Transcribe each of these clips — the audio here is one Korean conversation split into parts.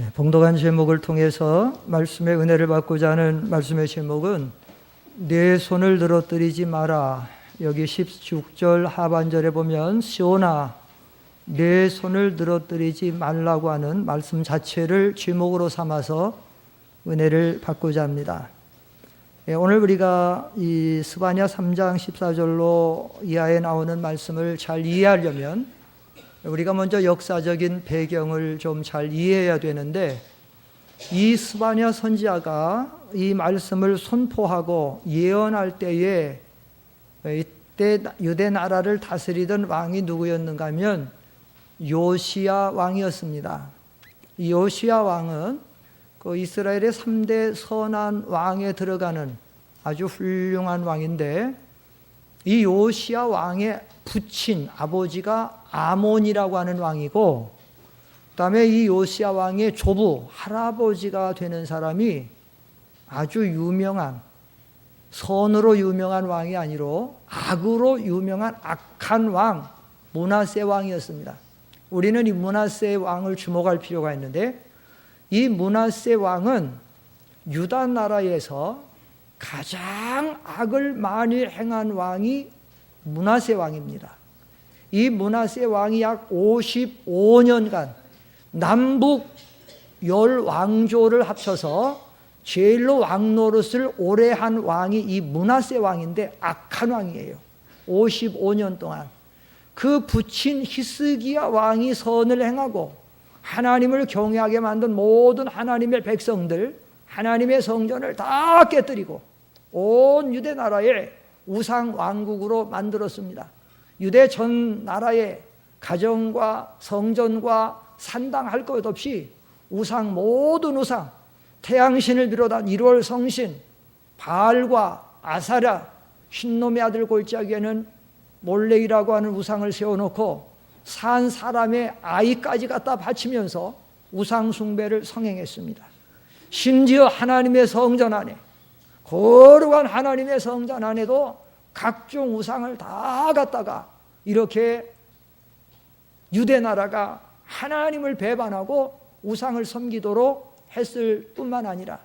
봉독한 제목을 통해서 말씀의 은혜를 받고자 하는 말씀의 제목은 내 손을 늘어뜨리지 마라. 여기 16절 하반절에 보면 시온아 내 손을 늘어뜨리지 말라고 하는 말씀 자체를 제목으로 삼아서 은혜를 받고자 합니다. 오늘 우리가 이 스바냐 3장 14절로 이하에 나오는 말씀을 잘 이해하려면 우리가 먼저 역사적인 배경을 좀 잘 이해해야 되는데, 이 스바냐 선지자가 이 말씀을 선포하고 예언할 때에 이때 유대 나라를 다스리던 왕이 누구였는가 하면 요시야 왕이었습니다. 이 요시야 왕은 그 이스라엘의 3대 선한 왕에 들어가는 아주 훌륭한 왕인데, 이 요시야 왕의 부친 아버지가 아몬이라고 하는 왕이고, 그 다음에 이 요시야 왕의 조부 할아버지가 되는 사람이 아주 유명한, 선으로 유명한 왕이 아니로 악으로 유명한 악한 왕 므낫세 왕이었습니다. 우리는 이 므낫세 왕을 주목할 필요가 있는데, 이 므낫세 왕은 유다 나라에서 가장 악을 많이 행한 왕이 므낫세 왕입니다. 이 므낫세 왕이 약 55년간 남북 10왕조를 합쳐서 제일로 왕 노릇을 오래 한 왕이 이 므낫세 왕인데 악한 왕이에요. 55년 동안 그 부친 히스기야 왕이 선을 행하고 하나님을 경외하게 만든 모든 하나님의 백성들, 하나님의 성전을 다 깨뜨리고 온 유대 나라에 우상 왕국으로 만들었습니다. 유대 전 나라에 가정과 성전과 산당할 것 없이 우상, 모든 우상, 태양신을 비롯한 1월 성신, 바알과 아사랴, 흰놈의 아들 골짜기에는 몰렉이라고 하는 우상을 세워놓고 산 사람의 아이까지 갖다 바치면서 우상 숭배를 성행했습니다. 심지어 하나님의 성전 안에, 거룩한 하나님의 성전 안에도 각종 우상을 다 갖다가 이렇게 유대 나라가 하나님을 배반하고 우상을 섬기도록 했을 뿐만 아니라,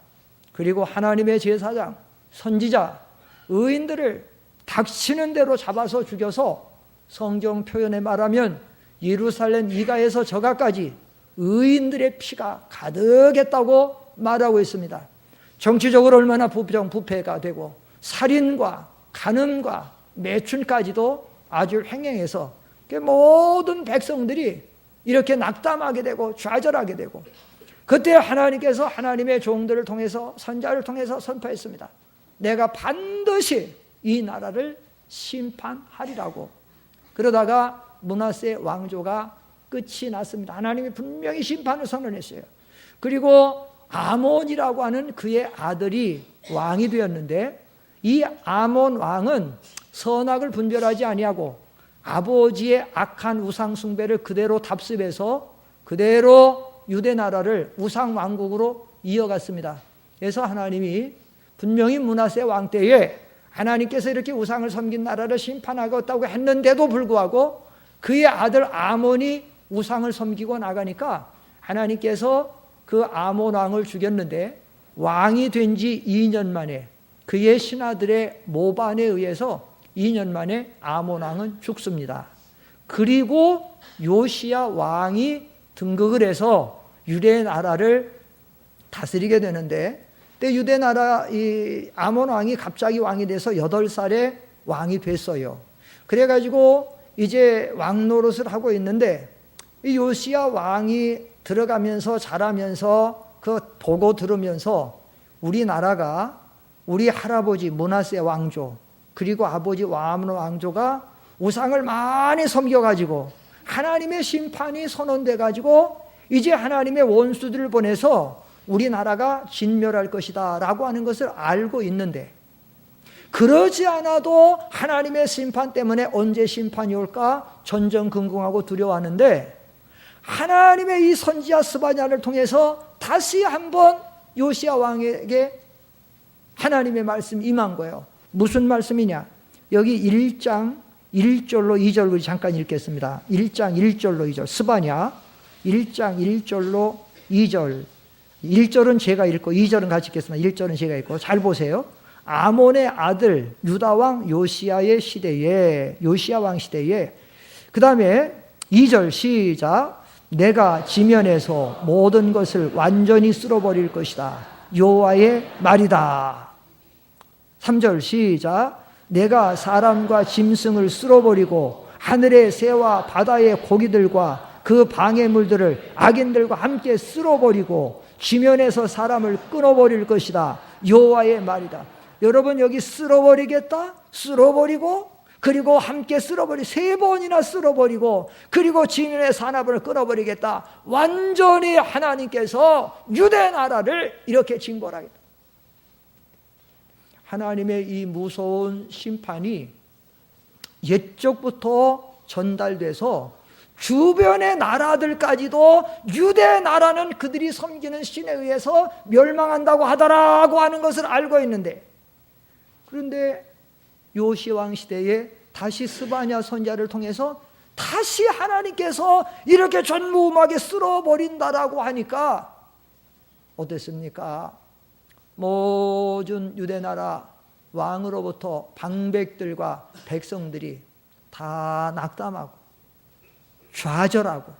그리고 하나님의 제사장, 선지자, 의인들을 닥치는 대로 잡아서 죽여서 성경 표현에 말하면 예루살렘 이가에서 저가까지 의인들의 피가 가득했다고 말하고 있습니다. 정치적으로 얼마나 부패가 되고 살인과 간음과 매춘까지도 아주 횡행해서 모든 백성들이 이렇게 낙담하게 되고 좌절하게 되고, 그때 하나님께서 하나님의 종들을 통해서 선자를 통해서 선포했습니다. 내가 반드시 이 나라를 심판하리라고. 그러다가 므낫세 왕조가 끝이 났습니다. 하나님이 분명히 심판을 선언했어요. 그리고 아몬이라고 하는 그의 아들이 왕이 되었는데, 이 아몬 왕은 선악을 분별하지 아니하고 아버지의 악한 우상 숭배를 그대로 답습해서 그대로 유대 나라를 우상 왕국으로 이어갔습니다. 그래서 하나님이 분명히 므낫세 왕 때에 하나님께서 이렇게 우상을 섬긴 나라를 심판하겠다고 했는데도 불구하고 그의 아들 아몬이 우상을 섬기고 나가니까 하나님께서 그 아몬 왕을 죽였는데, 왕이 된 지 2년 만에 그의 신하들의 모반에 의해서 2년 만에 아몬 왕은 죽습니다. 그리고 요시야 왕이 등극을 해서 유대 나라를 다스리게 되는데, 그때 유대 나라 이 아몬 왕이 갑자기 왕이 돼서 8살에 왕이 됐어요. 그래가지고 이제 왕 노릇을 하고 있는데, 이 요시야 왕이 들어가면서 자라면서 그 보고 들으면서 우리나라가 우리 할아버지 므낫세 왕조 그리고 아버지 아몬 왕조가 우상을 많이 섬겨가지고 하나님의 심판이 선언돼가지고 이제 하나님의 원수들을 보내서 우리나라가 진멸할 것이다 라고 하는 것을 알고 있는데, 그러지 않아도 하나님의 심판 때문에 언제 심판이 올까 전전긍긍하고 두려워하는데, 하나님의 이 선지자 스바냐를 통해서 다시 한번 요시야 왕에게 하나님의 말씀이 임한 거예요. 무슨 말씀이냐? 여기 1장 1절로 2절 잠깐 읽겠습니다. 1장 1절로 2절 스바냐 1장 1절로 2절, 1절은 제가 읽고 2절은 같이 읽겠습니다. 1절은 제가 읽고 잘 보세요. 아몬의 아들 유다 왕 요시야의 시대에, 요시야 왕 시대에, 그 다음에 2절 시작. 내가 지면에서 모든 것을 완전히 쓸어버릴 것이다. 여호와의 말이다. 3절 시작. 내가 사람과 짐승을 쓸어버리고 하늘의 새와 바다의 고기들과 그 방해물들을 악인들과 함께 쓸어버리고 지면에서 사람을 끊어버릴 것이다. 여호와의 말이다. 여러분, 여기 쓸어버리겠다, 쓸어버리고, 그리고 함께 쓸어버리, 3번이나 쓸어버리고, 그리고 지면의 산업을 끊어버리겠다. 완전히 하나님께서 유대 나라를 이렇게 징벌하겠다. 하나님의 이 무서운 심판이 옛적부터 전달돼서 주변의 나라들까지도 유대 나라는 그들이 섬기는 신에 의해서 멸망한다고 하더라고 하는 것을 알고 있는데, 그런데 요시 왕 시대에 다시 스바냐 선지자를 통해서 다시 하나님께서 이렇게 전무후무하게 쓸어버린다라고 하니까 어땠습니까? 모든 유대 나라 왕으로부터 방백들과 백성들이 다 낙담하고 좌절하고,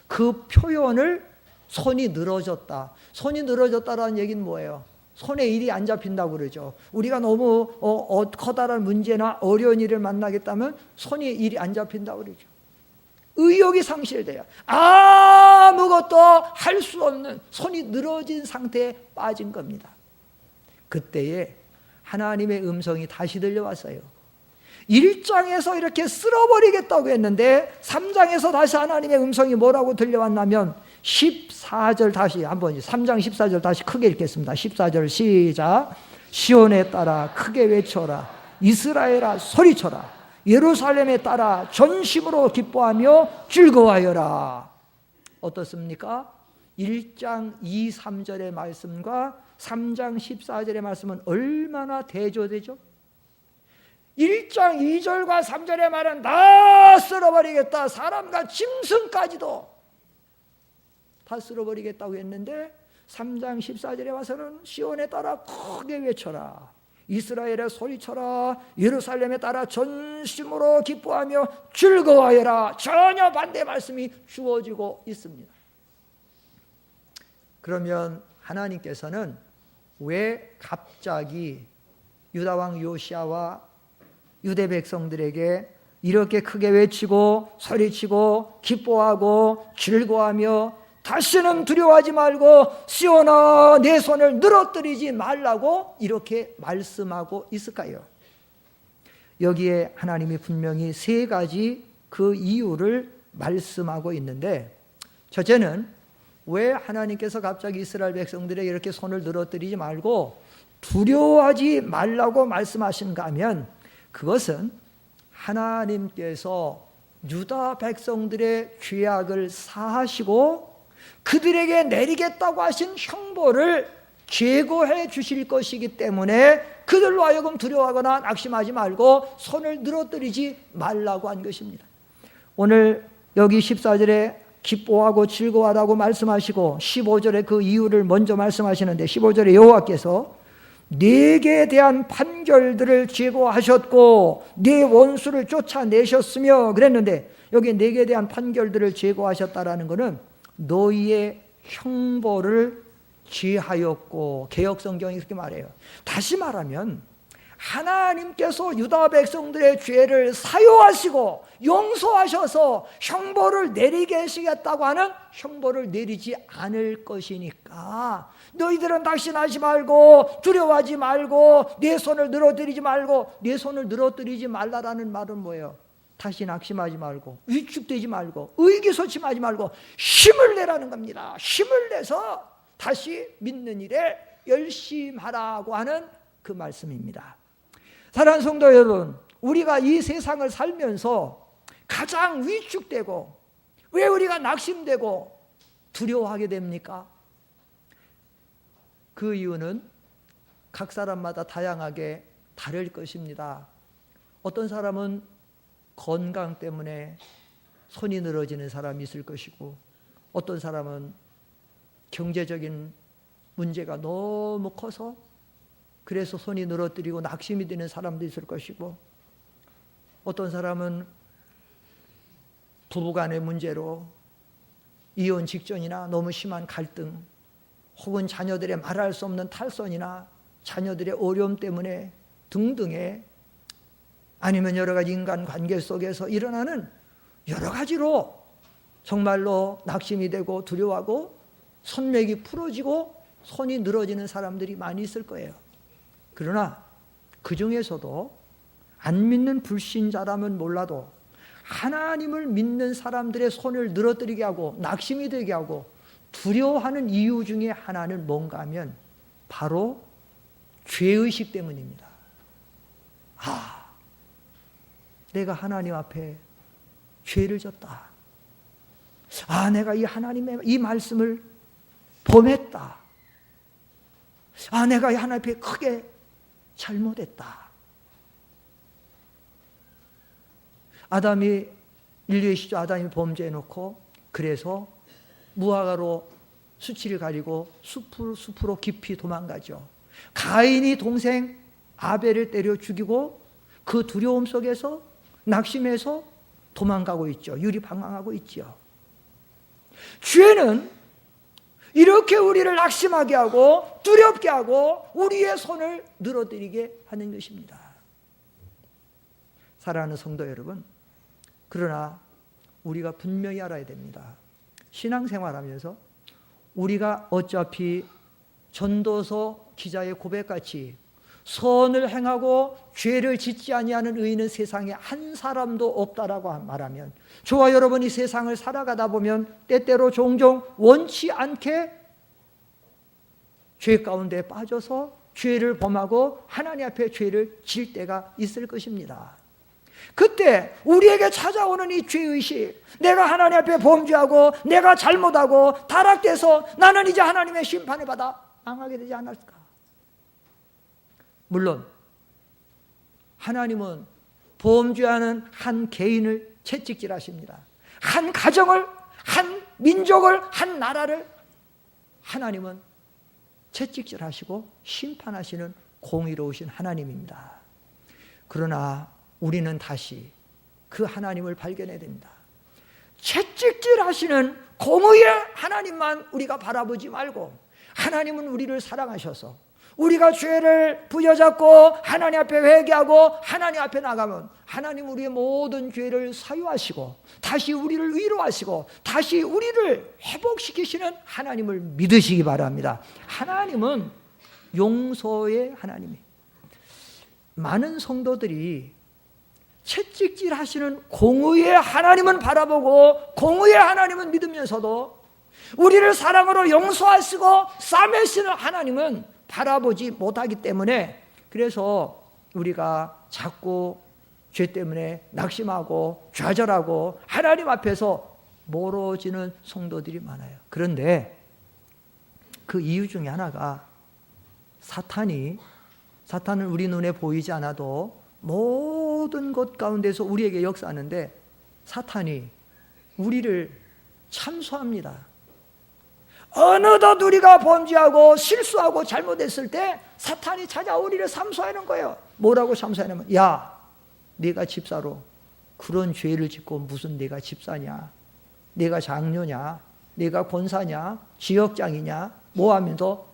그 표현을 손이 늘어졌다. 손이 늘어졌다라는 얘기는 뭐예요? 손에 일이 안 잡힌다고 그러죠. 우리가 너무 커다란 문제나 어려운 일을 만나겠다면 손에 일이 안 잡힌다고 그러죠. 의욕이 상실돼요. 아무것도 할 수 없는, 손이 늘어진 상태에 빠진 겁니다. 그때에 하나님의 음성이 다시 들려왔어요. 1장에서 이렇게 쓸어버리겠다고 했는데 3장에서 다시 하나님의 음성이 뭐라고 들려왔냐면 14절 다시 한번, 3장 14절 다시 크게 읽겠습니다. 14절 시작. 시온에 따라 크게 외쳐라. 이스라엘아 소리쳐라. 예루살렘에 따라 전심으로 기뻐하며 즐거워하여라. 어떻습니까? 1장 2, 3절의 말씀과 3장 14절의 말씀은 얼마나 대조되죠? 1장 2절과 3절의 말은 다 쓸어버리겠다, 사람과 짐승까지도 다 쓸어버리겠다고 했는데 3장 14절에 와서는 시온에 따라 크게 외쳐라. 이스라엘에 소리쳐라. 예루살렘에 따라 전심으로 기뻐하며 즐거워하여라. 전혀 반대 말씀이 주어지고 있습니다. 그러면 하나님께서는 왜 갑자기 유다왕 요시야와 유대 백성들에게 이렇게 크게 외치고 소리치고 기뻐하고 즐거워하며 다시는 두려워하지 말고 시온아 내 손을 늘어뜨리지 말라고 이렇게 말씀하고 있을까요? 여기에 하나님이 분명히 3가지 그 이유를 말씀하고 있는데, 첫째는 왜 하나님께서 갑자기 이스라엘 백성들에게 이렇게 손을 늘어뜨리지 말고 두려워하지 말라고 말씀하시는가 하면, 그것은 하나님께서 유다 백성들의 죄악을 사하시고 그들에게 내리겠다고 하신 형벌을 제거해 주실 것이기 때문에 그들로 하여금 두려워하거나 낙심하지 말고 손을 늘어뜨리지 말라고 한 것입니다. 오늘 여기 14절에 기뻐하고 즐거워하라고 말씀하시고 15절에 그 이유를 먼저 말씀하시는데, 15절에 여호와께서 네게 대한 판결들을 제거하셨고 네 원수를 쫓아내셨으며 그랬는데, 여기 네게 대한 판결들을 제거하셨다라는 것은 너희의 형벌을 제하였고, 개역성경이 그렇게 말해요. 다시 말하면 하나님께서 유다 백성들의 죄를 사유하시고 용서하셔서 형벌을 내리게 하시겠다고 하는 형벌을 내리지 않을 것이니까 너희들은 낙심하지 말고 두려워하지 말고 내 손을 늘어뜨리지 말고, 내 손을 늘어뜨리지 말라라는 말은 뭐예요? 다시 낙심하지 말고 위축되지 말고 의기소침하지 말고 힘을 내라는 겁니다. 힘을 내서 다시 믿는 일에 열심하라고 하는 그 말씀입니다. 사랑하는 성도 여러분, 우리가 이 세상을 살면서 가장 위축되고 왜 우리가 낙심되고 두려워하게 됩니까? 그 이유는 각 사람마다 다양하게 다를 것입니다. 어떤 사람은 건강 때문에 손이 늘어지는 사람이 있을 것이고, 어떤 사람은 경제적인 문제가 너무 커서 그래서 손이 늘어뜨리고 낙심이 되는 사람도 있을 것이고, 어떤 사람은 부부간의 문제로 이혼 직전이나 너무 심한 갈등, 혹은 자녀들의 말할 수 없는 탈선이나 자녀들의 어려움 때문에 등등의, 아니면 여러 가지 인간관계 속에서 일어나는 여러 가지로 정말로 낙심이 되고 두려워하고 선맥이 풀어지고 손이 늘어지는 사람들이 많이 있을 거예요. 그러나 그 중에서도 안 믿는 불신자라면 몰라도 하나님을 믿는 사람들의 손을 늘어뜨리게 하고 낙심이 되게 하고 두려워하는 이유 중에 하나는 뭔가 하면 바로 죄의식 때문입니다. 내가 하나님 앞에 죄를 졌다. 내가 이 하나님의 이 말씀을 범했다. 내가 이 하나님 앞에 크게 잘못했다. 인류의 시조 아담이 범죄해놓고 그래서 무화과로 수치를 가리고 숲으로 깊이 도망가죠. 가인이 동생 아벨을 때려 죽이고 그 두려움 속에서 낙심해서 도망가고 있죠. 유리방황하고 있죠. 죄는 이렇게 우리를 낙심하게 하고 두렵게 하고 우리의 손을 늘어뜨리게 하는 것입니다. 사랑하는 성도 여러분, 그러나 우리가 분명히 알아야 됩니다. 신앙생활하면서 우리가 어차피 전도서 기자의 고백같이 선을 행하고 죄를 짓지 아니하는 의인은 세상에 한 사람도 없다라고 말하면, 저와 여러분이 세상을 살아가다 보면 때때로 종종 원치 않게 죄 가운데 빠져서 죄를 범하고 하나님 앞에 죄를 질 때가 있을 것입니다. 그때 우리에게 찾아오는 이 죄의식, 내가 하나님 앞에 범죄하고 내가 잘못하고 타락돼서 나는 이제 하나님의 심판을 받아 망하게 되지 않았을까? 물론 하나님은 범죄하는 한 개인을 채찍질하십니다. 한 가정을, 한 민족을, 한 나라를 하나님은 채찍질하시고 심판하시는 공의로우신 하나님입니다. 그러나 우리는 다시 그 하나님을 발견해야 됩니다. 채찍질하시는 공의의 하나님만 우리가 바라보지 말고, 하나님은 우리를 사랑하셔서 우리가 죄를 부여잡고 하나님 앞에 회개하고 하나님 앞에 나가면 하나님 우리의 모든 죄를 사유하시고 다시 우리를 위로하시고 다시 우리를 회복시키시는 하나님을 믿으시기 바랍니다. 하나님은 용서의 하나님이에요. 많은 성도들이 채찍질 하시는 공의의 하나님은 바라보고 공의의 하나님은 믿으면서도 우리를 사랑으로 용서하시고 싸매시는 하나님은 바라보지 못하기 때문에, 그래서 우리가 자꾸 죄 때문에 낙심하고 좌절하고 하나님 앞에서 멀어지는 성도들이 많아요. 그런데 그 이유 중에 하나가 사탄은 우리 눈에 보이지 않아도 모든 것 가운데서 우리에게 역사하는데, 사탄이 우리를 참소합니다. 어느덧 우리가 범죄하고 실수하고 잘못했을 때 사탄이 찾아 우리를 참소하는 거예요. 뭐라고 참소하냐면, 야, 네가 집사로 그런 죄를 짓고 무슨 네가 집사냐, 네가 장로냐, 네가 권사냐, 지역장이냐, 뭐하면서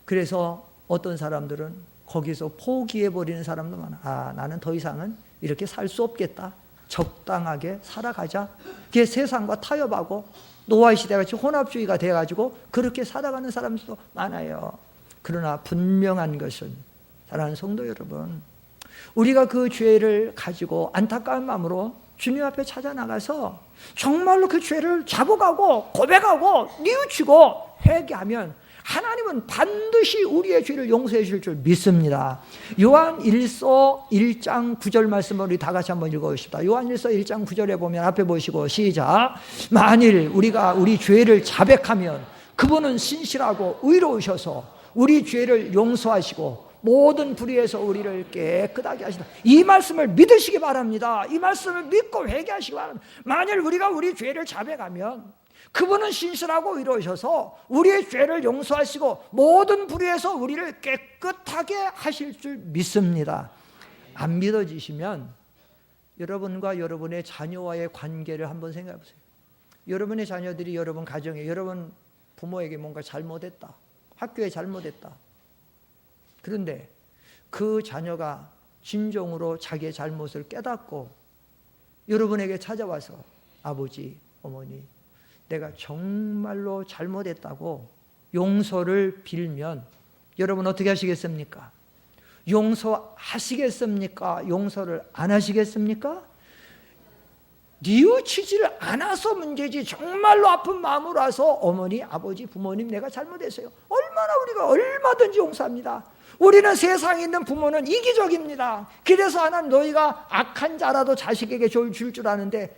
그래서 어떤 사람들은 거기서 포기해버리는 사람도 많아. 나는 더 이상은 이렇게 살 수 없겠다, 적당하게 살아가자. 그게 세상과 타협하고 노아의 시대같이 혼합주의가 돼가지고 그렇게 살아가는 사람들도 많아요. 그러나 분명한 것은, 사랑하는 성도 여러분, 우리가 그 죄를 가지고 안타까운 마음으로 주님 앞에 찾아 나가서 정말로 그 죄를 잡아가고 고백하고 뉘우치고 회개하면 하나님은 반드시 우리의 죄를 용서해 주실 줄 믿습니다. 요한 1서 1장 9절 말씀을 우리 다 같이 한번 읽어봅시다. 요한 1서 1장 9절에 보면, 앞에 보시고 시작. 만일 우리가 우리 죄를 자백하면 그분은 신실하고 의로우셔서 우리 죄를 용서하시고 모든 불의에서 우리를 깨끗하게 하시다. 이 말씀을 믿으시기 바랍니다. 이 말씀을 믿고 회개하시기 바랍니다. 만일 우리가 우리 죄를 자백하면 그분은 신실하고 의로우셔서 우리의 죄를 용서하시고 모든 불의에서 우리를 깨끗하게 하실 줄 믿습니다. 안 믿어지시면 여러분과 여러분의 자녀와의 관계를 한번 생각해 보세요. 여러분의 자녀들이 여러분 가정에, 여러분 부모에게 뭔가 잘못했다, 학교에 잘못했다. 그런데 그 자녀가 진정으로 자기의 잘못을 깨닫고 여러분에게 찾아와서 아버지, 어머니, 내가 정말로 잘못했다고 용서를 빌면 여러분 어떻게 하시겠습니까? 용서하시겠습니까? 용서를 안 하시겠습니까? 뉘우치지를 않아서 문제지 정말로 아픈 마음으로 와서 어머니, 아버지, 부모님 내가 잘못했어요. 우리가 얼마든지 용서합니다. 우리는 세상에 있는 부모는 이기적입니다. 그래서 하나님 너희가 악한 자라도 자식에게 줄 줄 아는데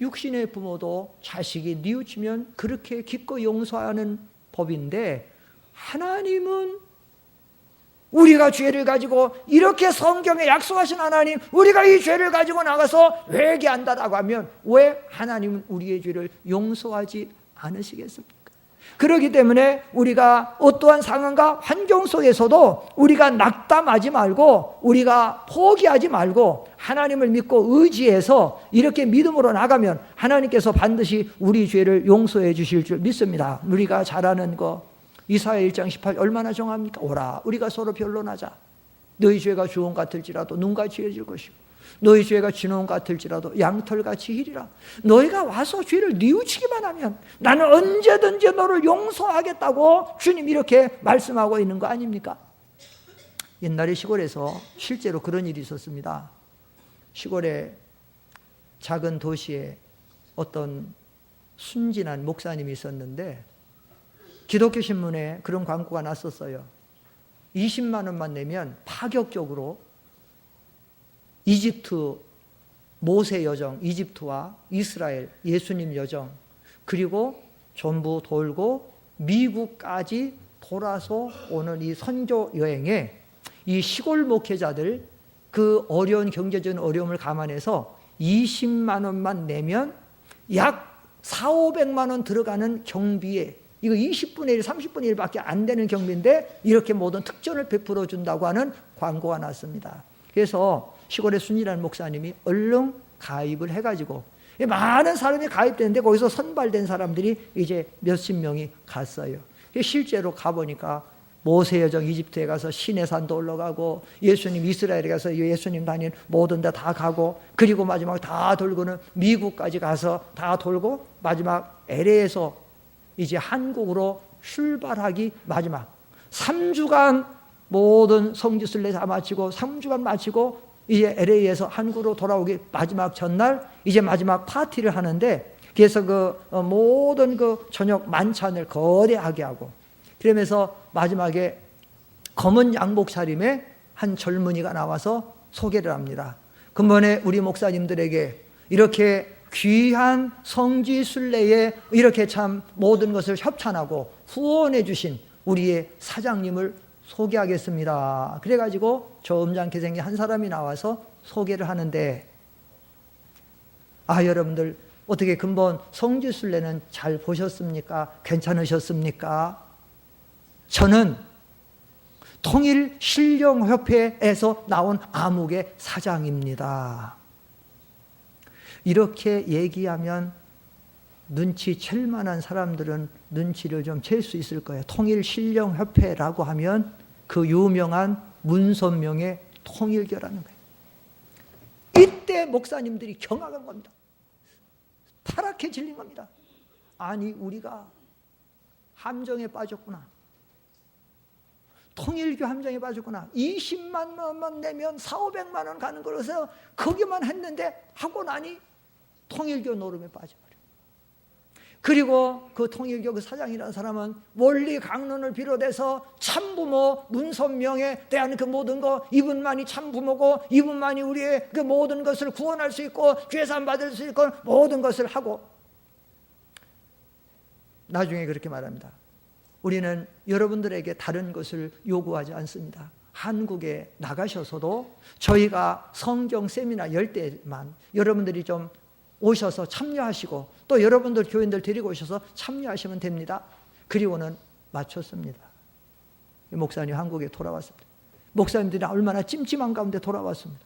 육신의 부모도 자식이 뉘우치면 그렇게 기꺼이 용서하는 법인데 하나님은 우리가 죄를 가지고 이렇게 성경에 약속하신 하나님 우리가 이 죄를 가지고 나가서 회개한다라고 하면 왜 하나님은 우리의 죄를 용서하지 않으시겠습니까? 그렇기 때문에 우리가 어떠한 상황과 환경 속에서도 우리가 낙담하지 말고 우리가 포기하지 말고 하나님을 믿고 의지해서 이렇게 믿음으로 나가면 하나님께서 반드시 우리 죄를 용서해 주실 줄 믿습니다. 우리가 잘 아는 거 이사야 1장 18 얼마나 정합니까? 오라 우리가 서로 변론하자. 너희 죄가 주홍 같을지라도 눈같이 해질 것이고 너희 죄가 진홍 같을지라도 양털같이 희리라. 너희가 와서 죄를 뉘우치기만 하면 나는 언제든지 너를 용서하겠다고 주님 이렇게 말씀하고 있는 거 아닙니까? 옛날에 시골에서 실제로 그런 일이 있었습니다. 시골의 작은 도시에 어떤 순진한 목사님이 있었는데 기독교 신문에 그런 광고가 났었어요. 20만 원만 내면 파격적으로 이집트 모세 여정, 이집트와 이스라엘 예수님 여정 그리고 전부 돌고 미국까지 돌아서 오는 이 선교 여행에 이 시골 목회자들 그 어려운 경제적인 어려움을 감안해서 20만 원만 내면 약 4,500만 원 들어가는 경비에 이거 20분의 1, 30분의 1밖에 안 되는 경비인데 이렇게 모든 특전을 베풀어 준다고 하는 광고가 났습니다. 그래서 시골의 순진한 목사님이 얼른 가입을 해가지고 많은 사람이 가입되는데 거기서 선발된 사람들이 이제 몇십 명이 갔어요. 실제로 가보니까 모세 여정 이집트에 가서 시내산도 올라가고 예수님 이스라엘에 가서 예수님 다닌 모든 데 다 가고 그리고 마지막 다 돌고는 미국까지 가서 다 돌고 마지막 LA에서 이제 한국으로 출발하기 마지막 3주간 모든 성지순례 다 마치고 3주간 마치고 이제 LA에서 한국으로 돌아오기 마지막 전날 이제 마지막 파티를 하는데 그래서 그 모든 그 저녁 만찬을 거대하게 하고 그러면서 마지막에 검은 양복 차림에 한 젊은이가 나와서 소개를 합니다. 근본에 우리 목사님들에게 이렇게 귀한 성지순례에 이렇게 참 모든 것을 협찬하고 후원해 주신 우리의 사장님을 소개하겠습니다. 그래가지고 점잖게 생긴 한 사람이 나와서 소개를 하는데 여러분들 어떻게 근본 성지순례는 잘 보셨습니까? 괜찮으셨습니까? 저는 통일신령협회에서 나온 암흑의 사장입니다. 이렇게 얘기하면 눈치챌 만한 사람들은 눈치를 좀 챌 수 있을 거예요. 통일신령협회라고 하면 그 유명한 문선명의 통일교라는 거예요. 이때 목사님들이 경악한 겁니다. 파랗게 질린 겁니다. 아니 우리가 함정에 빠졌구나. 통일교 함정에 빠졌구나. 20만 원만 내면 4,500만 원 가는 거라서 거기만 했는데 하고 나니 통일교 노름에 빠져버려. 그리고 그 통일교 그 사장이라는 사람은 원리 강론을 비롯해서 참부모 문선명에 대한 그 모든 거 이분만이 참부모고 이분만이 우리의 그 모든 것을 구원할 수 있고 죄산 받을 수 있고 모든 것을 하고 나중에 그렇게 말합니다. 우리는 여러분들에게 다른 것을 요구하지 않습니다. 한국에 나가셔서도 저희가 성경 세미나 열 때만 여러분들이 좀 오셔서 참여하시고 또 여러분들 교인들 데리고 오셔서 참여하시면 됩니다. 그리고는 마쳤습니다. 목사님 한국에 돌아왔습니다. 목사님들이 얼마나 찜찜한 가운데 돌아왔습니다.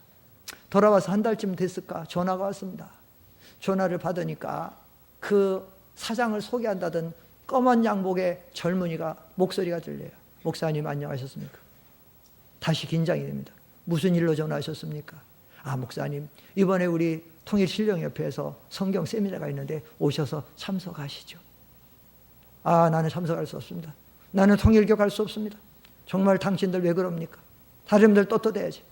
돌아와서 한 달쯤 됐을까 전화가 왔습니다. 전화를 받으니까 그 사장을 소개한다던 검은 양복의 젊은이가 목소리가 들려요. 목사님 안녕하셨습니까? 다시 긴장이 됩니다. 무슨 일로 전화하셨습니까? 아, 목사님 이번에 우리 통일신령협회에서 성경 세미나가 있는데 오셔서 참석하시죠. 아, 나는 참석할 수 없습니다. 나는 통일교 갈 수 없습니다. 정말 당신들 왜 그럽니까? 사람들 떳떳해야지.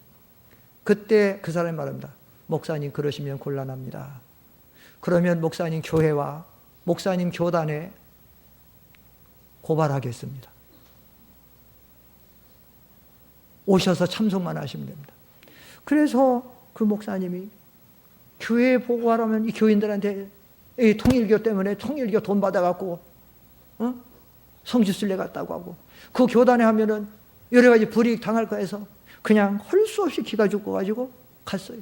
그때 그 사람이 말합니다. 목사님 그러시면 곤란합니다. 그러면 목사님 교회와 목사님 교단에 고발하겠습니다. 오셔서 참석만 하시면 됩니다. 그래서 그 목사님이 교회에 보고하라면 이 교인들한테 이 통일교 때문에 통일교 돈 받아갖고 성지순례 갔다고 하고 그 교단에 하면은 여러 가지 불이익 당할 거 해서 그냥 할 수 없이 기가 죽어가지고 갔어요.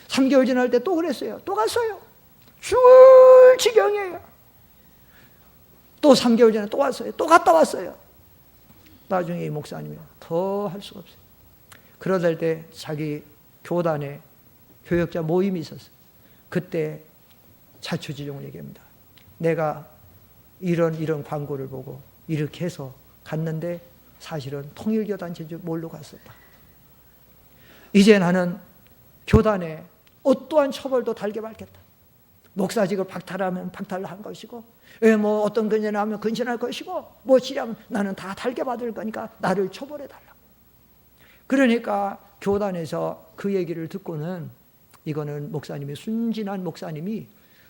3개월 지날 때 또 그랬어요. 또 갔어요. 죽을 지경이에요. 또 3개월 전에 또 왔어요. 또 갔다 왔어요. 나중에 이 목사님이 더 할 수가 없어요. 그러던 때 자기 교단에 교역자 모임이 있었어요. 그때 자초지종을 얘기합니다. 내가 이런 광고를 보고 이렇게 해서 갔는데 사실은 통일교 단체인 줄 모르고 갔었다. 이제 나는 교단에 어떠한 처벌도 달게 받겠다. 목사직을 박탈하면 박탈할 것이고, 뭐 어떤 근신하면 근신할 것이고, 뭐 치료하면 나는 다 달게 받을 거니까 나를 처벌해 달라. 그러니까 교단에서 그 얘기를 듣고는 이거는 목사님이 순진한 목사님이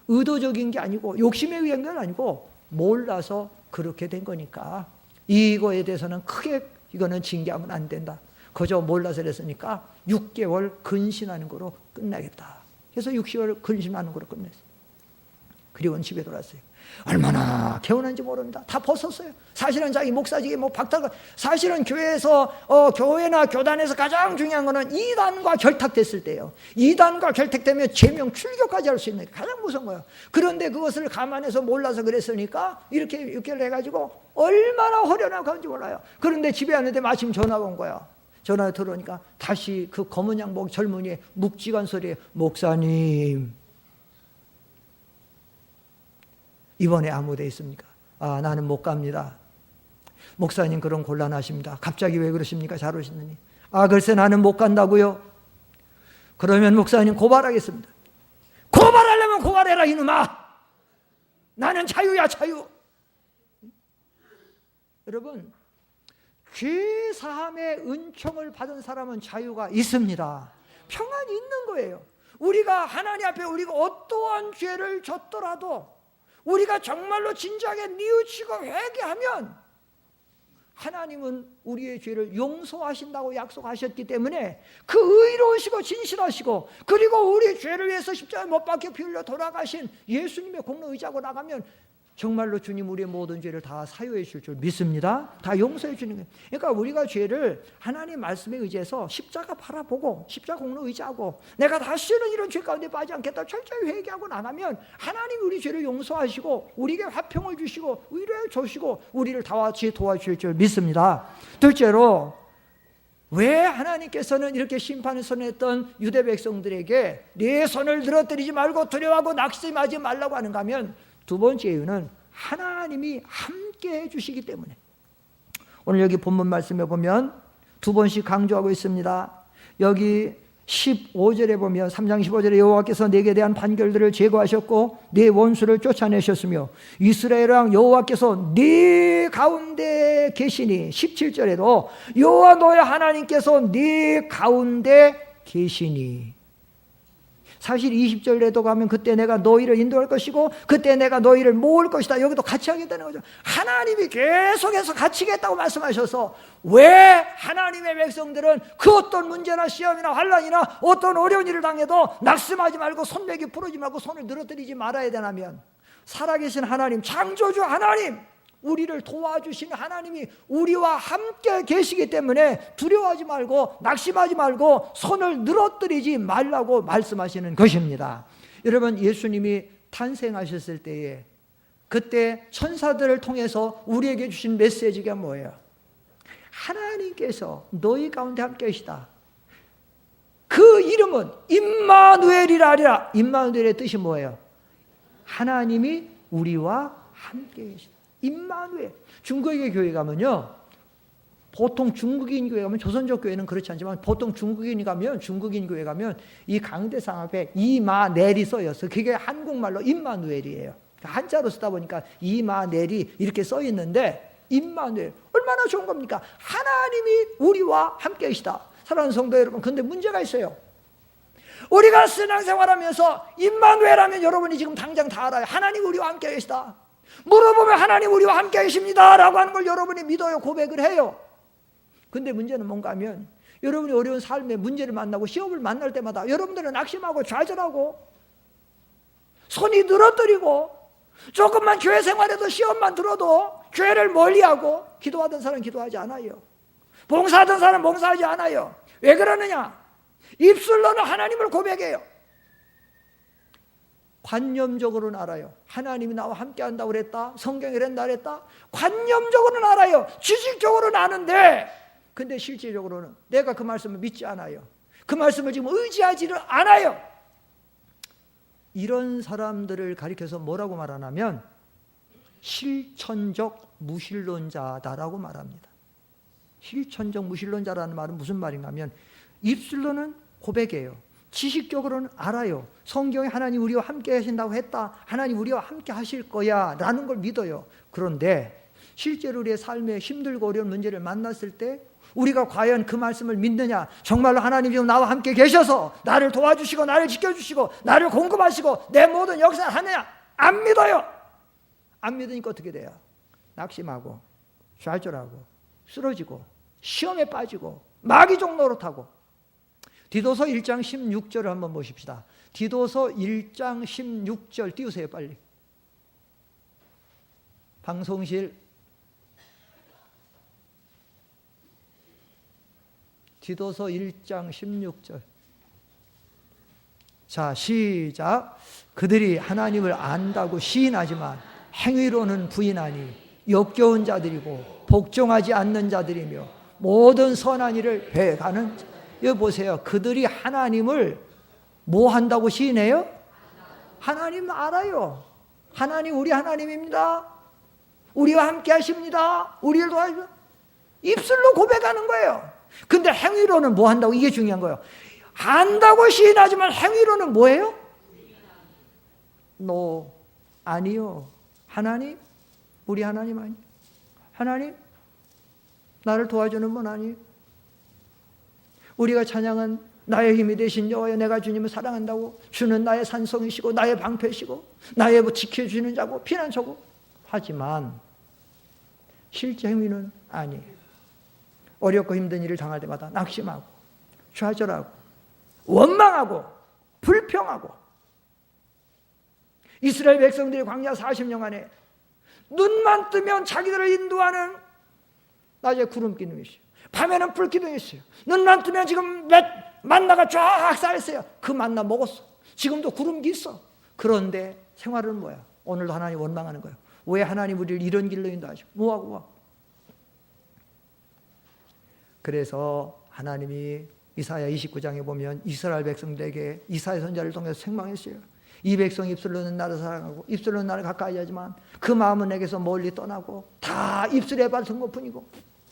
의도적인 게 아니고 욕심에 의한 건 아니고 몰라서 그렇게 된 거니까 이거에 대해서는 크게 이거는 징계하면 안 된다. 그저 몰라서 그랬으니까 6개월 근신하는 거로 끝나겠다. 그래서 6개월 근신하는 거로 끝냈어요. 그리고는 집에 돌아왔어요. 얼마나 개운한지 모릅니다. 다 벗었어요. 사실은 자기 목사직에 뭐 박탈, 사실은 교회에서 교회나 교단에서 가장 중요한 거는 이단과 결탁됐을 때예요. 이단과 결탁되면 제명 출교까지 할 수 있는 게 가장 무서운 거예요. 그런데 그것을 감안해서 몰라서 그랬으니까 이렇게 6개월 해가지고 얼마나 허련하고 간지 몰라요. 그런데 집에 왔는데 마침 전화가 온 거야. 전화가 들어오니까 다시 그 검은 양복 젊은이의 묵직한 소리에 목사님 이번에 아무 데 있습니까? 아, 나는 못 갑니다. 목사님 그런 곤란하십니다. 갑자기 왜 그러십니까? 잘 오시느니. 아, 글쎄 나는 못 간다고요? 그러면 목사님 고발하겠습니다. 고발하려면 고발해라 이놈아. 나는 자유야 자유. 여러분 죄 사함의 은총을 받은 사람은 자유가 있습니다. 평안이 있는 거예요. 우리가 하나님 앞에 우리가 어떠한 죄를 졌더라도 우리가 정말로 진작에 뉘우치고 회개하면 하나님은 우리의 죄를 용서하신다고 약속하셨기 때문에 그 의로우시고 진실하시고 그리고 우리의 죄를 위해서 십자가에 못 박혀 피 흘려 돌아가신 예수님의 공로 의지하고 나가면 정말로 주님 우리의 모든 죄를 다 사유해 주실 줄 믿습니다. 다 용서해 주는 거예요. 그러니까 우리가 죄를 하나님 말씀에 의지해서 십자가 바라보고 십자가 공로 의지하고 내가 다시는 이런 죄 가운데 빠지지 않겠다 철저히 회개하고 나가면 하나님이 우리 죄를 용서하시고 우리에게 화평을 주시고 위로해 주시고 우리를 다 같이 도와주실 줄 믿습니다. 둘째로 왜 하나님께서는 이렇게 심판을 선언했던 유대 백성들에게 네 손을 늘어뜨리지 말고 두려워하고 낙심하지 말라고 하는가 하면 두 번째 이유는 하나님이 함께 해주시기 때문에. 오늘 여기 본문 말씀에 보면 두 번씩 강조하고 있습니다. 여기 15절에 보면 3장 15절에 여호와께서 내게 대한 판결들을 제거하셨고 네 원수를 쫓아내셨으며 이스라엘 왕 여호와께서 네 가운데 계시니 17절에도 여호와 너의 하나님께서 네 가운데 계시니 사실 20절에도 가면 그때 내가 너희를 인도할 것이고 그때 내가 너희를 모을 것이다. 여기도 같이 하겠다는 거죠. 하나님이 계속해서 같이 하겠다고 말씀하셔서 왜 하나님의 백성들은 그 어떤 문제나 시험이나 환난이나 어떤 어려운 일을 당해도 낙심하지 말고 손베기 풀어지 말고 손을 늘어뜨리지 말아야 되냐면 살아계신 하나님 창조주 하나님 우리를 도와주신 하나님이 우리와 함께 계시기 때문에 두려워하지 말고 낙심하지 말고 손을 늘어뜨리지 말라고 말씀하시는 것입니다. 여러분, 예수님이 탄생하셨을 때에 그때 천사들을 통해서 우리에게 주신 메시지가 뭐예요? 하나님께서 너희 가운데 함께 계시다. 그 이름은 임마누엘이라 하리라. 임마누엘의 뜻이 뭐예요? 하나님이 우리와 함께 계시다. 임마누엘. 중국의 교회 가면요, 보통 중국인 교회 가면, 조선족 교회는 그렇지 않지만 보통 중국인 교회 가면 이 강대상 앞에 이마넬이 써있어요. 그게 한국말로 임마누엘이에요. 한자로 쓰다 보니까 이마넬이 이렇게 써 있는데, 임마누엘 얼마나 좋은 겁니까? 하나님이 우리와 함께 계시다. 사랑하는 성도 여러분, 근데 문제가 있어요. 우리가 신앙생활하면서 임마누엘 하면 여러분이 지금 당장 다 알아요. 하나님 우리와 함께 계시다. 물어보면 하나님 우리와 함께 계십니다 라고 하는 걸 여러분이 믿어요. 고백을 해요. 근데 문제는 뭔가 하면 여러분이 어려운 삶의 문제를 만나고 시험을 만날 때마다 여러분들은 낙심하고 좌절하고 손이 늘어뜨리고 조금만 교회 생활에도 시험만 들어도 교회를 멀리하고 기도하던 사람 기도하지 않아요. 봉사하던 사람 봉사하지 않아요. 왜 그러느냐? 입술로는 하나님을 고백해요. 관념적으로는 알아요. 하나님이 나와 함께 한다고 그랬다. 성경에 그랬다 그랬다. 관념적으로는 알아요. 지식적으로는 아는데, 근데 실질적으로는 내가 그 말씀을 믿지 않아요. 그 말씀을 지금 의지하지를 않아요. 이런 사람들을 가리켜서 뭐라고 말하냐면 실천적 무신론자다라고 말합니다. 실천적 무신론자라는 말은 무슨 말인가 하면 입술로는 고백해요. 지식적으로는 알아요. 성경에 하나님 우리와 함께 하신다고 했다. 하나님 우리와 함께 하실 거야 라는 걸 믿어요. 그런데 실제로 우리의 삶에 힘들고 어려운 문제를 만났을 때 우리가 과연 그 말씀을 믿느냐? 정말로 하나님 지금 나와 함께 계셔서 나를 도와주시고 나를 지켜주시고 나를 공급하시고 내 모든 역사를 하느냐? 안 믿어요. 안 믿으니까 어떻게 돼요? 낙심하고 좌절하고 쓰러지고 시험에 빠지고 마귀종 노릇하고. 디도서 1장 16절을 한번 보십시다. 디도서 1장 16절 띄우세요 빨리. 방송실. 디도서 1장 16절. 자, 시작. 그들이 하나님을 안다고 시인하지만 행위로는 부인하니 역겨운 자들이고 복종하지 않는 자들이며 모든 선한 일을 배가는 자. 여기 보세요. 그들이 하나님을 뭐 한다고 시인해요? 하나님 알아요. 하나님 우리 하나님입니다. 우리와 함께 하십니다. 우리를 도와주십니다. 입술로 고백하는 거예요. 근데 행위로는 뭐 한다고? 이게 중요한 거예요. 안다고 시인하지만 행위로는 뭐예요? 너 아니요. 하나님? 우리 하나님 아니요. 하나님? 나를 도와주는 분 아니요. 우리가 찬양은 나의 힘이 되신 여호와여 내가 주님을 사랑한다고, 주는 나의 산성이시고 나의 방패시고 나의 지켜주는 자고 피난처고 하지만 실제 행위는 아니에요. 어렵고 힘든 일을 당할 때마다 낙심하고 좌절하고 원망하고 불평하고. 이스라엘 백성들이 광야 40년간에 눈만 뜨면 자기들을 인도하는 낮에 구름 기둥이 있어요. 밤에는 불 기둥이 있어요. 눈만 뜨면 지금 만나가 쫙 쌓였어요. 그 만나 먹었어. 지금도 구름기 있어. 그런데 생활은 뭐야? 오늘도 하나님 원망하는 거예요. 왜 하나님 우리를 이런 길로 인도하시고 뭐하고. 그래서 하나님이 이사야 29장에 보면 이스라엘 백성들에게 이사야 선지자를 통해서 책망했어요. 이 백성 입술로는 나를 사랑하고 입술로는 나를 가까이 하지만 그 마음은 내게서 멀리 떠나고 다 입술에 발선 것뿐이고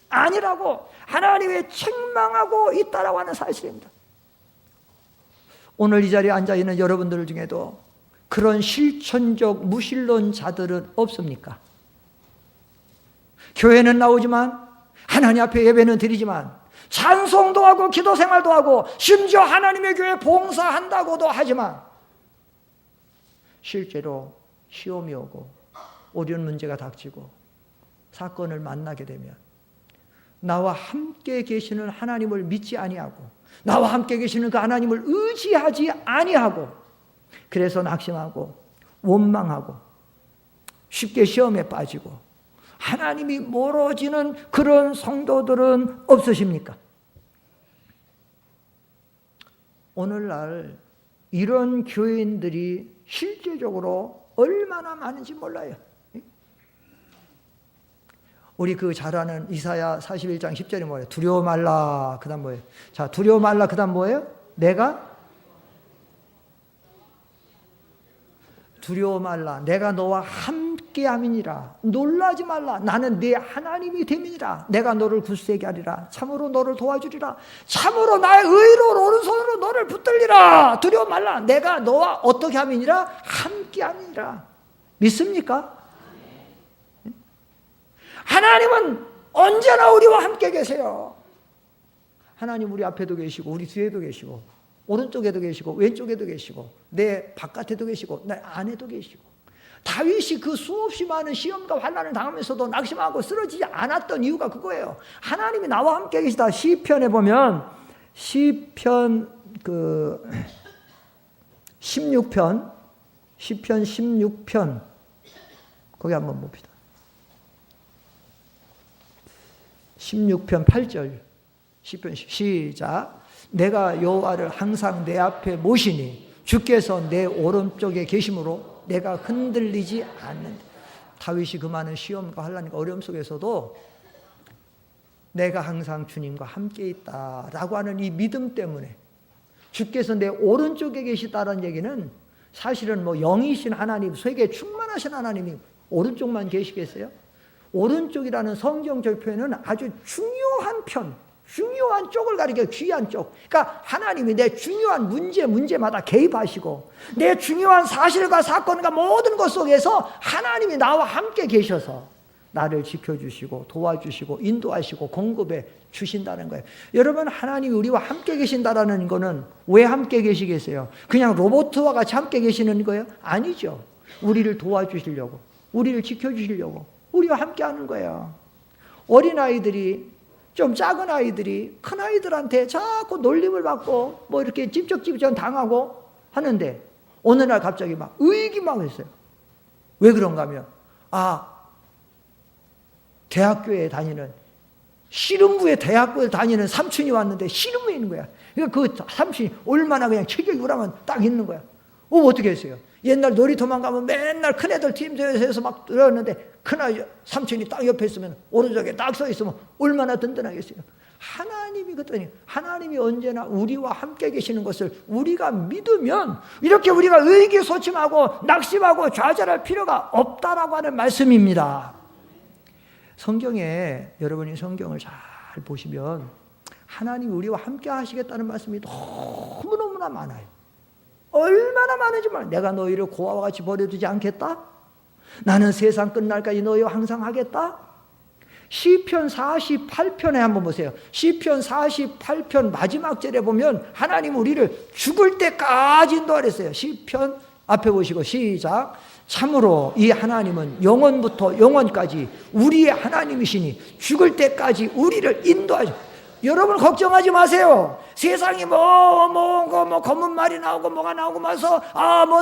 아니라고 하나님의 책망하고 있다라고 하는 사실입니다. 오늘 이 자리에 앉아있는 여러분들 중에도 그런 실천적 무신론자들은 없습니까? 교회는 나오지만 하나님 앞에 예배는 드리지만 찬송도 하고 기도 생활도 하고 심지어 하나님의 교회 봉사한다고도 하지만 실제로 시험이 오고 어려운 문제가 닥치고 사건을 만나게 되면 나와 함께 계시는 하나님을 믿지 아니하고 나와 함께 계시는 그 하나님을 의지하지 아니하고 그래서 낙심하고 원망하고 쉽게 시험에 빠지고 하나님이 멀어지는 그런 성도들은 없으십니까? 오늘날 이런 교인들이 실제적으로 얼마나 많은지 몰라요. 우리 그 잘 아는 이사야 41장 10절이 뭐예요? 두려워 말라. 그 다음 뭐예요? 자, 두려워 말라. 그 다음 뭐예요? 두려워 말라. 내가 너와 함께함이니라. 놀라지 말라. 나는 네 하나님이 됨이니라. 내가 너를 굳세게 하리라. 참으로 너를 도와주리라. 참으로 나의 의로 오른손으로 너를 붙들리라. 두려워 말라. 내가 너와 어떻게 함이니라? 함께함이니라. 믿습니까? 하나님은 언제나 우리와 함께 계세요. 하나님 우리 앞에도 계시고 우리 뒤에도 계시고 오른쪽에도 계시고 왼쪽에도 계시고 내 바깥에도 계시고 내 안에도 계시고 다윗이 그 수없이 많은 시험과 환난을 당하면서도 낙심하고 쓰러지지 않았던 이유가 그거예요. 하나님이 나와 함께 계시다. 시편에 보면 시편 16편 거기 한번 봅시다. 16편 8절 시편 시작. 내가 여호와를 항상 내 앞에 모시니 주께서 내 오른쪽에 계심으로 내가 흔들리지 않는다. 다윗이 그 많은 시험과 환난과 어려움 속에서도 내가 항상 주님과 함께 있다라고 하는 이 믿음 때문에 주께서 내 오른쪽에 계시다라는 얘기는 사실은 뭐 영이신 하나님, 세계에 충만하신 하나님이 오른쪽만 계시겠어요? 오른쪽이라는 성경적 표현은 아주 중요한 중요한 쪽을 가리켜 귀한 쪽. 그러니까 하나님이 내 중요한 문제마다 개입하시고 내 중요한 사실과 사건과 모든 것 속에서 하나님이 나와 함께 계셔서 나를 지켜주시고 도와주시고 인도하시고 공급해 주신다는 거예요. 여러분, 하나님이 우리와 함께 계신다라는 거는 왜 함께 계시겠어요? 그냥 로봇과 같이 함께 계시는 거예요? 아니죠. 우리를 도와주시려고, 우리를 지켜주시려고 우리와 함께 하는 거예요. 어린아이들이, 좀 작은 아이들이 큰 아이들한테 자꾸 놀림을 받고 뭐 이렇게 찝쩍찝쩍 당하고 하는데 어느 날 갑자기 막 의기막 했어요. 왜 그런가 하면 대학교에 다니는 씨름부에 대학교에 다니는 삼촌이 왔는데 씨름부에 있는 거야. 그러니까 그 삼촌이 얼마나 그냥 체격이 우라면 딱 있는 거야. 어떻게 했어요? 옛날 놀이터만 가면 맨날 큰애들 팀에서 막 들었는데 큰아이 삼촌이 딱 옆에 있으면 오른쪽에 딱 서 있으면 얼마나 든든하겠어요. 하나님이 그랬더니 하나님이 언제나 우리와 함께 계시는 것을 우리가 믿으면 이렇게 우리가 의기소침하고 낙심하고 좌절할 필요가 없다라고 하는 말씀입니다. 성경에, 여러분이 성경을 잘 보시면 하나님이 우리와 함께 하시겠다는 말씀이 너무너무나 많아요. 얼마나 많은지 몰라요. 내가 너희를 고아와 같이 버려두지 않겠다. 나는 세상 끝날까지 너희와 항상 하겠다. 시편 48편에 한번 보세요. 시편 48편 마지막 절에 보면 하나님 우리를 죽을 때까지 인도하랬어요. 시편 앞에 보시고 시작. 참으로 이 하나님은 영원부터 영원까지 우리의 하나님이시니 죽을 때까지 우리를 인도하죠. 여러분 걱정하지 마세요. 세상이 검은 말이 나오고 뭐가 나오고 마서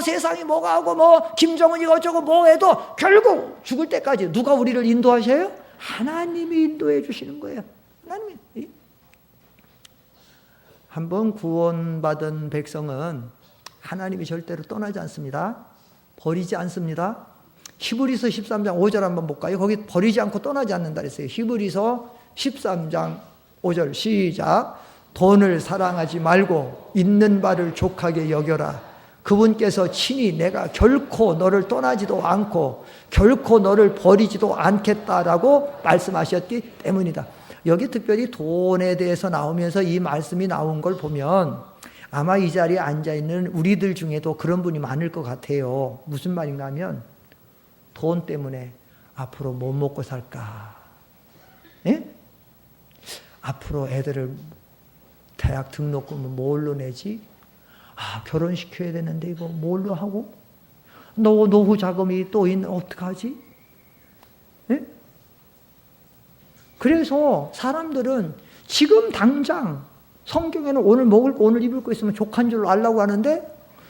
세상이 뭐가 하고 김정은이 어쩌고 뭐 해도 결국 죽을 때까지 누가 우리를 인도하셔요? 하나님이 인도해 주시는 거예요. 하나님이. 한번 구원받은 백성은 하나님이 절대로 떠나지 않습니다. 버리지 않습니다. 히브리서 13장 5절 한번 볼까요? 거기 버리지 않고 떠나지 않는다 그랬어요. 히브리서 13장 5절 시작. 돈을 사랑하지 말고 있는 바를 족하게 여겨라. 그분께서 친히 내가 결코 너를 떠나지도 않고 결코 너를 버리지도 않겠다라고 말씀하셨기 때문이다. 여기 특별히 돈에 대해서 나오면서 이 말씀이 나온 걸 보면 아마 이 자리에 앉아있는 우리들 중에도 그런 분이 많을 것 같아요. 무슨 말인가 하면 돈 때문에 앞으로 뭐 먹고 살까? 예? 앞으로 애들을 대학 등록금은 뭘로 내지? 결혼시켜야 되는데 이거 뭘로 하고? 노후 자금이 또 있는 어떡하지? 예? 그래서 사람들은 지금 당장 성경에는 오늘 먹을 거 오늘 입을 거 있으면 족한 줄로 알라고 하는데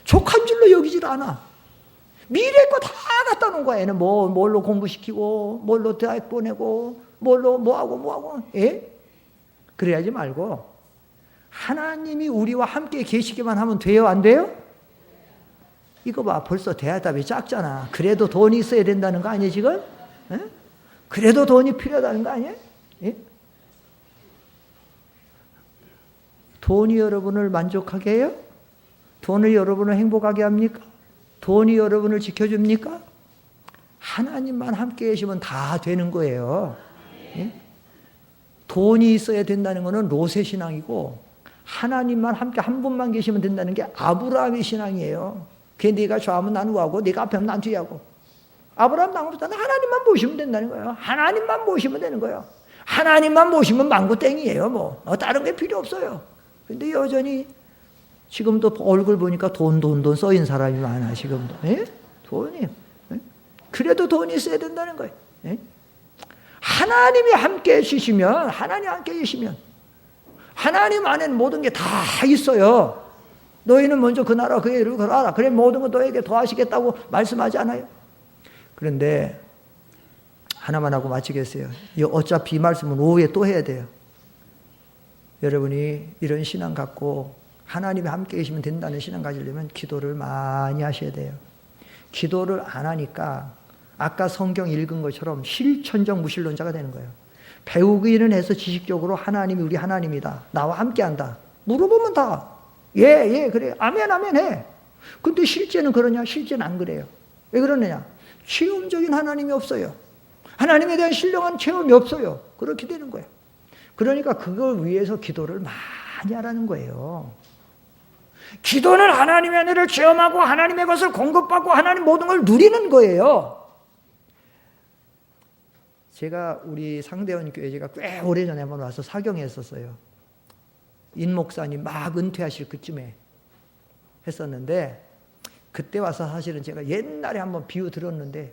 족한 줄로 여기질 않아. 미래 거 다 갖다 놓은 거야. 얘는 뭘로 공부시키고, 뭘로 대학 보내고, 뭘로 뭐하고, 예? 그래야지 말고, 하나님이 우리와 함께 계시기만 하면 돼요, 안 돼요? 이거 봐, 벌써 대답이 작잖아. 그래도 돈이 있어야 된다는 거 아니에요, 지금? 예? 그래도 돈이 필요하다는 거 아니에요? 예? 돈이 여러분을 만족하게 해요? 돈이 여러분을 행복하게 합니까? 돈이 여러분을 지켜줍니까? 하나님만 함께 계시면 다 되는 거예요. 예? 돈이 있어야 된다는 것은 롯의 신앙이고, 하나님만 함께 한 분만 계시면 된다는 게 아브라함의 신앙이에요. 그게 네가 좌하면 난 우하고 네가 앞에 하면 난 뒤하고. 아브라함 나무보다는 하나님만 보시면 된다는 거예요. 하나님만 보시면 되는 거예요. 하나님만 보시면 망고 땡이에요. 뭐 다른 게 필요 없어요. 근데 여전히 지금도 얼굴 보니까 돈 써인 사람이 많아. 지금도. 예? 돈이. 예? 그래도 돈이 있어야 된다는 거예요. 예? 하나님이 함께 해주시면, 하나님 함께 계시면, 하나님 안에는 모든 게 다 있어요. 너희는 먼저 그 나라 그 일을 걸어라. 그래 모든 거 너에게 더하시겠다고 말씀하지 않아요? 그런데 하나만 하고 마치겠어요. 어차피 이 말씀은 오후에 또 해야 돼요. 여러분이 이런 신앙 갖고 하나님이 함께 계시면 된다는 신앙 가지려면 기도를 많이 하셔야 돼요. 기도를 안 하니까 아까 성경 읽은 것처럼 실천적 무신론자가 되는 거예요. 배우기는 해서 지식적으로 하나님이 우리 하나님이다. 나와 함께한다. 물어보면 다 예, 그래. 아멘 해. 근데 실제는 그러냐? 실제는 안 그래요. 왜 그러느냐? 체험적인 하나님이 없어요. 하나님에 대한 신령한 체험이 없어요. 그렇게 되는 거예요. 그러니까 그걸 위해서 기도를 많이 하라는 거예요. 기도는 하나님의 은혜를 체험하고 하나님의 것을 공급받고 하나님 모든 걸 누리는 거예요. 제가 우리 상대원 교회 제가 꽤 오래전에 한번 와서 사경했었어요. 인 목사님 막 은퇴하실 그쯤에 했었는데, 그때 와서 사실은 제가 옛날에 한번 비유 들었는데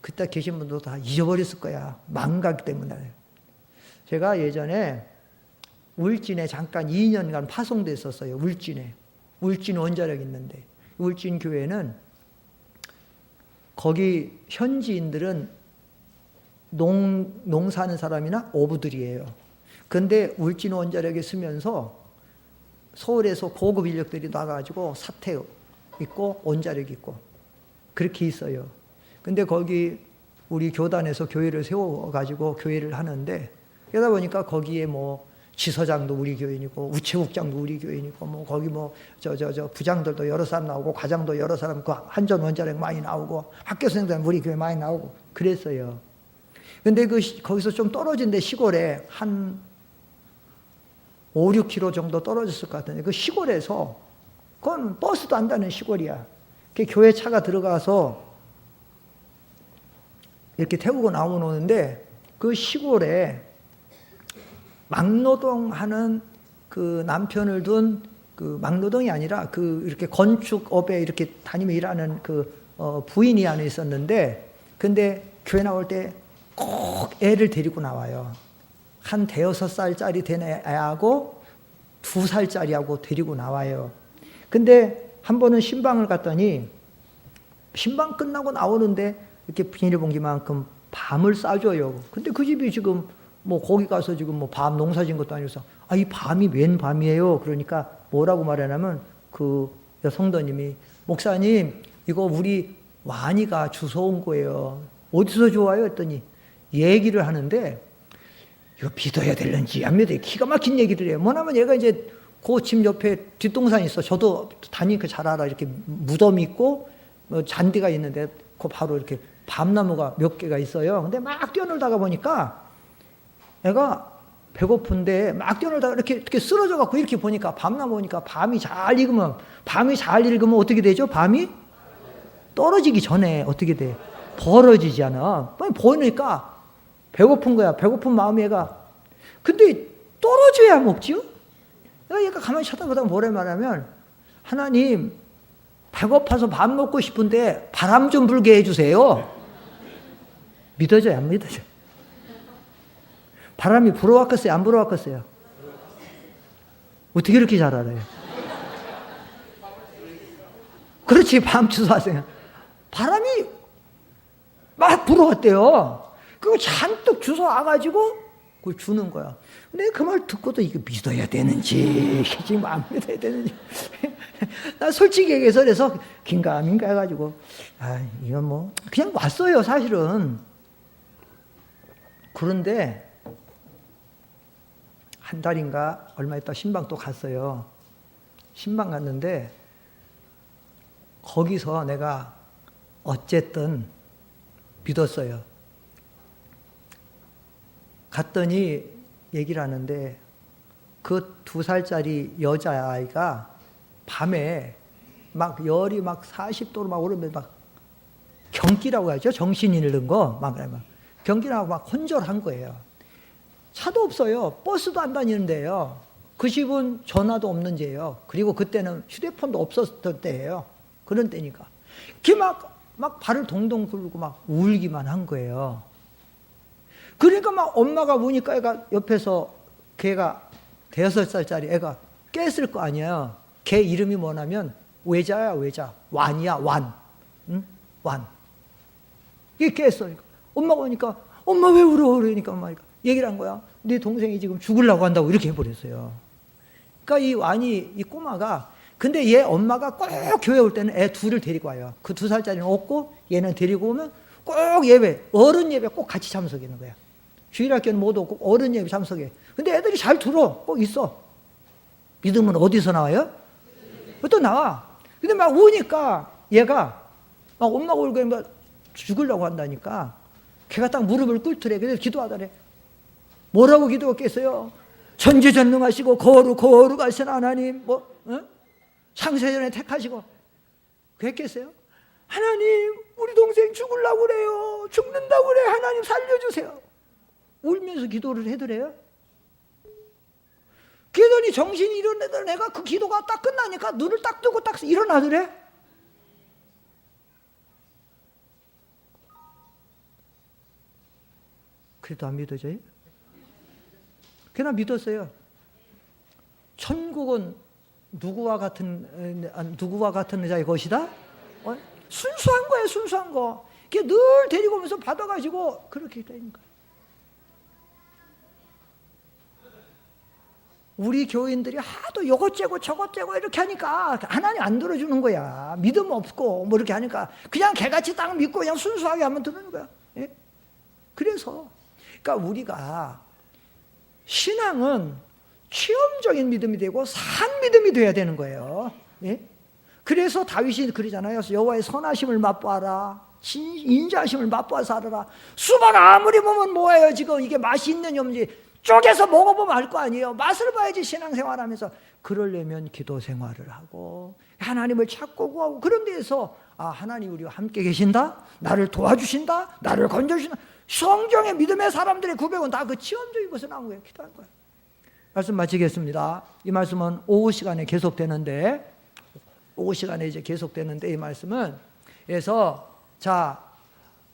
그때 계신 분도 다 잊어버렸을 거야. 망각 때문에. 제가 예전에 울진에 잠깐 2년간 파송됐었어요. 울진 원자력 있는데, 울진 교회는 거기 현지인들은 농사하는 사람이나 어부들이에요. 근데 울진 원자력에 쓰면서 서울에서 고급 인력들이 나가가지고 사태 있고 원자력 있고 그렇게 있어요. 근데 거기 우리 교단에서 교회를 세워가지고 교회를 하는데, 그러다 보니까 거기에 뭐 지서장도 우리 교인이고 우체국장도 우리 교인이고 뭐 거기 뭐 부장들도 여러 사람 나오고 과장도 여러 사람, 그 한전 원자력 많이 나오고 학교 선생들 우리 교회 많이 나오고 그랬어요. 근데 거기서 좀 떨어진 데 시골에 한 5, 6km 정도 떨어졌을 것 같은데, 그 시골에서, 그건 버스도 안 다니는 시골이야. 그 교회 차가 들어가서 이렇게 태우고 나오는데, 그 시골에 막노동 하는 그 남편을 둔, 그 막노동이 아니라 이렇게 건축업에 이렇게 다니며 일하는 부인이 안에 있었는데, 근데 교회 나올 때 꼭 애를 데리고 나와요. 한 5살짜리 된 애하고 2살짜리하고 데리고 나와요. 근데 한 번은 신방을 갔더니 신방 끝나고 나오는데 이렇게 비닐봉지만큼 밤을 싸줘요. 근데 그 집이 지금 뭐 거기 가서 지금 뭐 밤 농사 지은 것도 아니어서 이 밤이 웬 밤이에요? 그러니까 뭐라고 말하냐면 그 성도님이 목사님 이거 우리 완이가 주워온 거예요. 어디서 좋아요? 했더니 얘기를 하는데 이거 믿어야 될는지 안 믿어야, 기가 막힌 얘기를 해요. 뭐냐면 얘가 이제 그 집 옆에 뒷동산이 있어. 저도 다니니까 잘 알아. 이렇게 무덤이 있고 잔디가 있는데 그 바로 이렇게 밤나무가 몇 개가 있어요. 근데 막 뛰어놀다가 보니까 애가 배고픈데 막 뛰어놀다가 이렇게 쓰러져 갖고 이렇게 보니까 밤나무 보니까 밤이 잘 익으면 어떻게 되죠? 밤이 떨어지기 전에 어떻게 돼? 벌어지잖아. 보이니까 배고픈 거야. 배고픈 마음이 애가. 근데 떨어져야 먹지요? 얘가 가만히 쳐다보다가 뭐라 말하면, 하나님 배고파서 밥 먹고 싶은데 바람 좀 불게 해주세요. 믿어져요? 안 믿어져요? 바람이 불어왔겠어요? 안 불어왔겠어요? 어떻게 이렇게 잘 알아요? 그렇지, 밤 주소하세요. 바람이 막 불어왔대요. 그거 잔뜩 주워 와가지고 그걸 주는 거야. 근데 그 말 듣고도 이거 믿어야 되는지 지금 안 믿어야 되는지 나 솔직히 얘기해서 그래서 긴가민가 해가지고 이건 뭐 그냥 왔어요 사실은. 그런데 한 달인가 얼마 있다 신방 또 갔어요. 신방 갔는데 거기서 내가 어쨌든 믿었어요. 갔더니 얘기를 하는데 그 2살짜리 여자아이가 밤에 막 열이 막 40도로 막 오르면 막 경기라고 하죠. 정신 잃는 거 막 경기라고 막 혼절한 거예요. 차도 없어요. 버스도 안 다니는데요. 그 집은 전화도 없는 데예요. 그리고 그때는 휴대폰도 없었던 때예요. 그런 때니까. 걔 막 발을 동동 굴고 막 울기만 한 거예요. 그러니까 막 엄마가 우니까 애가 옆에서 걔가 5살짜리 애가 깼을 거 아니에요. 걔 이름이 뭐냐면 외자야 외자. 완이야 완. 응? 완. 이게 깼어. 엄마가 오니까 엄마 왜 울어? 그러니까 엄마가 얘기를 한 거야. 네 동생이 지금 죽으려고 한다고 이렇게 해버렸어요. 그러니까 이 완이 이 꼬마가 근데 얘 엄마가 꼭 교회 올 때는 애 둘을 데리고 와요. 그 2살짜리는 없고 얘는 데리고 오면 꼭 예배, 어른 예배 꼭 같이 참석하는 거야. 주일학교는 못 오고 어른 예배 참석해. 근데 애들이 잘 들어. 꼭 있어. 믿음은 어디서 나와요? 또 나와. 근데 막 우니까 얘가 막 엄마가 울고 막 죽으려고 한다니까 걔가 딱 무릎을 꿇더래. 그래서 기도하더래. 뭐라고 기도했겠어요? 전지전능하시고 거룩하신 하나님 창세전에 택하시고 그랬겠어요? 하나님 우리 동생 죽으려고 그래요. 죽는다고 그래. 하나님 살려주세요. 울면서 기도를 해더래요. 그러더니 정신이 일어나던 애가 그 기도가 딱 끝나니까 눈을 딱 뜨고 딱 일어나더래. 그래도 안 믿어져요? 그나 믿었어요. 천국은 누구와 같은 자의 것이다? 순수한 거예요, 순수한 거. 그게 늘 데리고 오면서 받아가지고 그렇게 되는 거예요. 우리 교인들이 하도 요것 째고 저것 째고 이렇게 하니까 하나님 안 들어주는 거야. 믿음 없고 뭐 이렇게 하니까 그냥 개같이 딱 믿고 그냥 순수하게 하면 들어주는 거야. 예? 그래서 그러니까 우리가 신앙은 체험적인 믿음이 되고 산 믿음이 돼야 되는 거예요. 예? 그래서 다윗이 그러잖아요. 여호와의 선하심을 맛보아라. 인자하심을 맛보아서 알아라. 수박 아무리 보면 뭐예요 지금 이게 맛이 있느냐 없는지 쪼개서 먹어보면 알 거 아니에요. 맛을 봐야지 신앙생활하면서. 그러려면 기도 생활을 하고 하나님을 찾고 구하고 그런 데에서 하나님 우리와 함께 계신다. 나를 도와주신다. 나를 건져주신다. 성경의 믿음의 사람들의 구백은 다 그 체험적인 것을 나온 거예요. 기도하는 거예요. 말씀 마치겠습니다. 이 말씀은 오후 시간에 계속되는데 이 말씀은 그래서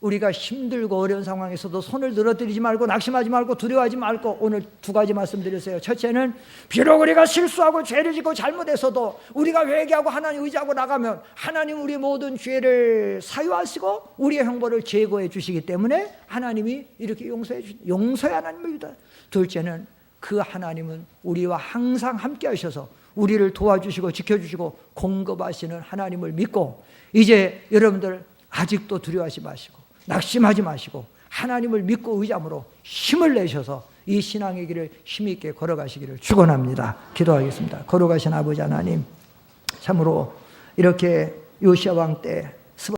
우리가 힘들고 어려운 상황에서도 손을 늘어뜨리지 말고 낙심하지 말고 두려워하지 말고 오늘 2가지 말씀드렸어요. 첫째는 비록 우리가 실수하고 죄를 짓고 잘못해서도 우리가 회개하고 하나님 의지하고 나가면 하나님 우리의 모든 죄를 사유하시고 우리의 형벌을 제거해 주시기 때문에 하나님이 이렇게 용서의 하나님을 믿어요. 둘째는 그 하나님은 우리와 항상 함께 하셔서 우리를 도와주시고 지켜주시고 공급하시는 하나님을 믿고 이제 여러분들 아직도 두려워하지 마시고 낙심하지 마시고 하나님을 믿고 의지함으로 힘을 내셔서 이 신앙의 길을 힘있게 걸어가시기를 축원합니다. 기도하겠습니다. 거룩하신 아버지 하나님, 참으로 이렇게 요시야 왕 때